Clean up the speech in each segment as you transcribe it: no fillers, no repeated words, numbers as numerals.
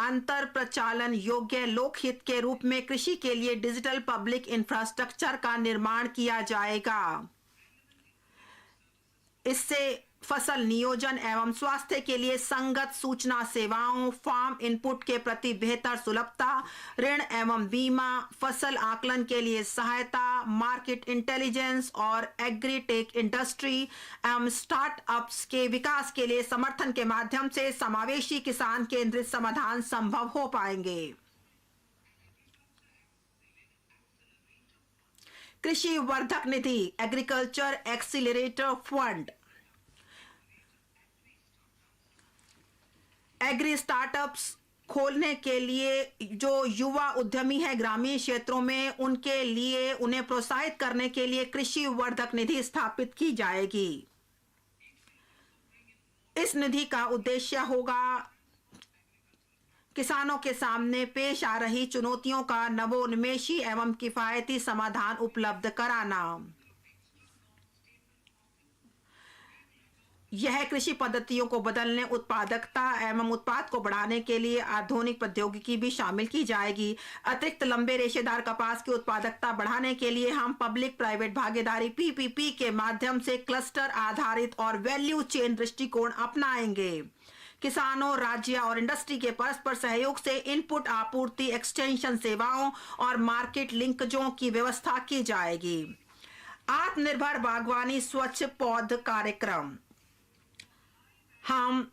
अंतर प्रचालन योग्य लोकहित के रूप में कृषि के लिए डिजिटल पब्लिक इंफ्रास्ट्रक्चर का निर्माण किया जाएगा। इससे फसल नियोजन एवं स्वास्थ्य के लिए संगत सूचना सेवाओं, फार्म इनपुट के प्रति बेहतर सुलभता, ऋण एवं बीमा, फसल आकलन के लिए सहायता, मार्केट इंटेलिजेंस और एग्रीटेक इंडस्ट्री एवं स्टार्टअप्स के विकास के लिए समर्थन के माध्यम से समावेशी किसान केंद्रित समाधान संभव हो पाएंगे। कृषि वर्धक निधि agriculture accelerator fund agri startups खोलने के लिए जो युवा उद्यमी है ग्रामीण क्षेत्रों में, उनके लिए उन्हें प्रोत्साहित करने के लिए कृषि वर्धक निधि स्थापित की जाएगी। इस निधि का उद्देश्य होगा किसानों के सामने पेश आ रही चुनौतियों का नवोन्मेषी एवं किफायती समाधान उपलब्ध कराना। यह कृषि पद्धतियों को बदलने, उत्पादकता एवं उत्पाद को बढ़ाने के लिए आधुनिक प्रौद्योगिकी भी शामिल की जाएगी। अतिरिक्त लंबे रेशेदार कपास की उत्पादकता बढ़ाने के लिए हम पब्लिक प्राइवेट भागीदारी PPP के माध्यम से क्लस्टर आधारित और वैल्यू चेन दृष्टिकोण अपनाएंगे। किसानों, राज्य और इंडस्ट्री के परस्पर सहयोग से इनपुट आपूर्ति, एक्सटेंशन सेवाओं और मार्केट लिंकजों की व्यवस्था की जाएगी। आत्मनिर्भर बागवानी स्वच्छ पौध कार्यक्रम हम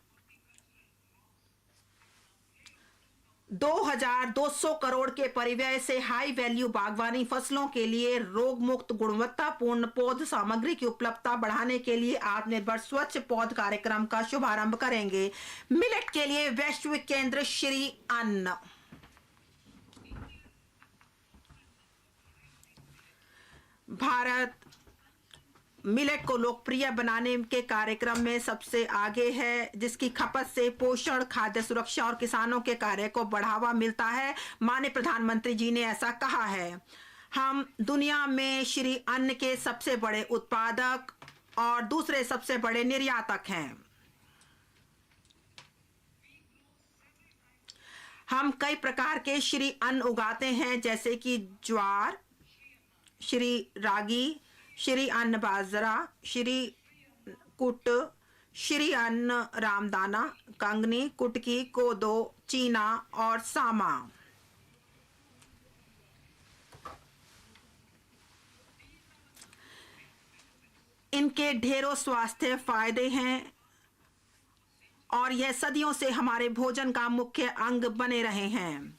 2200 करोड़ के परिव्यय से हाई वैल्यू बागवानी फसलों के लिए रोग मुक्त गुणवत्तापूर्ण पौध सामग्री की उपलब्धता बढ़ाने के लिए आत्मनिर्भर स्वच्छ पौध कार्यक्रम का शुभारंभ करेंगे। मिलेट के लिए वैश्विक केंद्र श्री अन्न। भारत मिलेट को लोकप्रिय बनाने के कार्यक्रम में सबसे आगे है, जिसकी खपत से पोषण, खाद्य सुरक्षा और किसानों के कार्य को बढ़ावा मिलता है। माननीय प्रधानमंत्री जी ने ऐसा कहा है। हम दुनिया में श्री अन्न के सबसे बड़े उत्पादक और दूसरे सबसे बड़े निर्यातक हैं। हम कई प्रकार के श्री अन्न उगाते हैं, जैसे कि ज्वार, श्री रागी, श्री अन्न बाजरा, श्री कुट, श्री अन्न रामदाना, कंगनी, कुटकी, कोदो, चीना और सामा। इनके ढेरों स्वास्थ्य फायदे हैं और यह सदियों से हमारे भोजन का मुख्य अंग बने रहे हैं।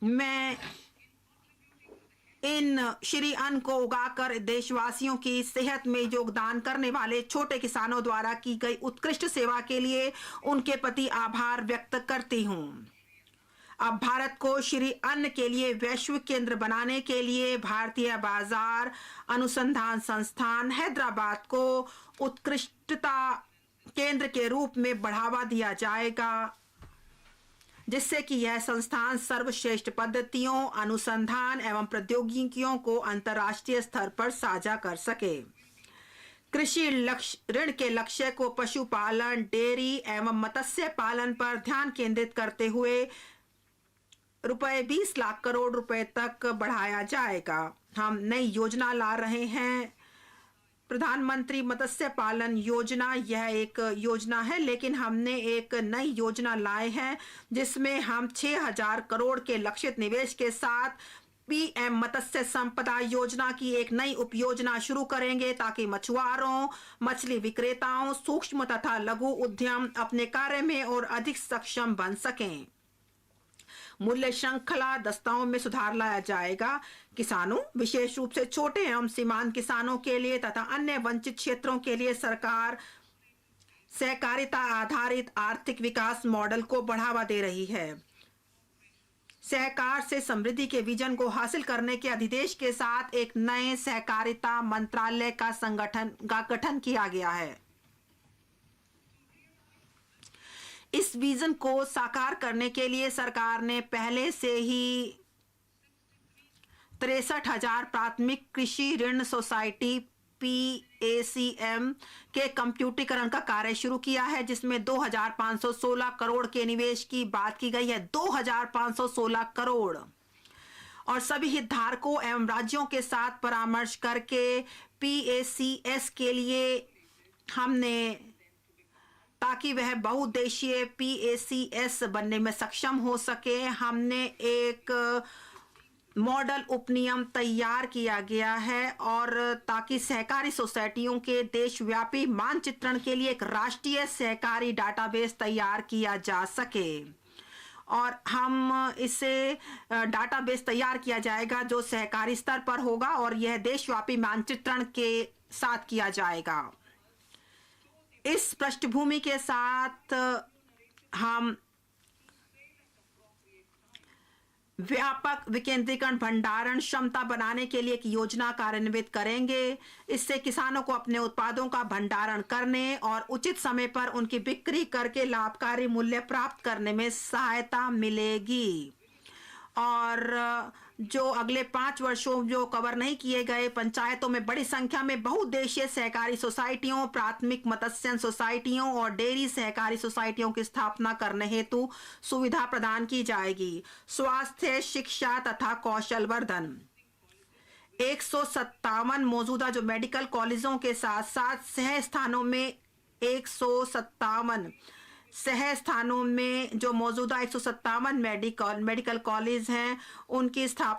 मैं इन श्री अन्न को उगाकर देशवासियों की सेहत में योगदान करने वाले छोटे किसानों द्वारा की गई उत्कृष्ट सेवा के लिए उनके प्रति आभार व्यक्त करती हूं। अब भारत को श्री अन्न के लिए वैश्विक केंद्र बनाने के लिए भारतीय बाजार अनुसंधान संस्थान हैदराबाद को उत्कृष्टता केंद्र के रूप में बढ़ावा दिया जाएगा, जिससे कि यह संस्थान सर्वश्रेष्ठ पद्धतियों, अनुसंधान एवं प्रौद्योगिकियों को अंतर्राष्ट्रीय स्तर पर साझा कर सके। कृषि ऋण के लक्ष्य को पशुपालन, डेयरी एवं मत्स्य पालन पर ध्यान केंद्रित करते हुए रुपए 20 लाख करोड़ रुपए तक बढ़ाया जाएगा। हम नई योजना ला रहे हैं, प्रधानमंत्री मत्स्य पालन योजना। यह एक योजना है, लेकिन हमने एक नई योजना लाए हैं जिसमें हम 6000 करोड़ के लक्षित निवेश के साथ PM मत्स्य संपदा योजना की एक नई उपयोजना शुरू करेंगे, ताकि मछुआरों, मछली विक्रेताओं, सूक्ष्म तथा लघु उद्यम अपने कार्य में और अधिक सक्षम बन सकें। मूल्य श्रृंखला दस्ताओं में सुधार लाया जाएगा। किसानों, विशेष रूप से छोटे एवं सीमांत किसानों के लिए तथा अन्य वंचित क्षेत्रों के लिए सरकार सहकारिता आधारित आर्थिक विकास मॉडल को बढ़ावा दे रही है। सहकार से समृद्धि के विजन को हासिल करने के अधिदेश के साथ एक नए सहकारिता मंत्रालय का गठन किया गया है। इस विजन को साकार करने के लिए सरकार ने पहले से ही 63,000 प्राथमिक कृषि ऋण सोसाइटी PACM के कंप्यूटरीकरण का कार्य शुरू किया है, जिसमें 2516 करोड़ के निवेश की बात की गई है। 2516 करोड़। और सभी हितधारकों एवं राज्यों के साथ परामर्श करके PACS के लिए हमने, ताकि वह बहुउद्देशीय PACS बनने में सक्षम हो सके, हमने एक मॉडल उपनियम तैयार किया गया है, और ताकि सहकारी सोसाइटियों के देशव्यापी मानचित्रण के लिए एक राष्ट्रीय सहकारी डाटाबेस तैयार किया जा सके। और हम इसे डाटाबेस तैयार किया जाएगा जो सहकारी स्तर पर होगा, और यह देशव्यापी मानचित्रण के साथ किया जाएगा। इस पृष्ठभूमि के साथ हम व्यापक विकेंद्रीकरण भंडारण क्षमता बनाने के लिए एक योजना कार्यान्वित करेंगे। इससे किसानों को अपने उत्पादों का भंडारण करने और उचित समय पर उनकी बिक्री करके लाभकारी मूल्य प्राप्त करने में सहायता मिलेगी। और जो अगले 5 वर्षों जो कवर नहीं किए गए, पंचायतों में बड़ी संख्या में बहुउद्देशीय सहकारी सोसाइटियों, प्राथमिक मत्स्य सोसाइटियों और डेयरी सहकारी सोसाइटियों की स्थापना करने हेतु सुविधा प्रदान की जाएगी। स्वास्थ्य, शिक्षा तथा कौशल वर्धन। 157 मौजूदा जो मेडिकल कॉलेजों के साथ साथ सह स्थानों में 157 सह स्थानों में जो मौजूदा 157 मेडिकल कॉलेज हैं, उनकी स्थापना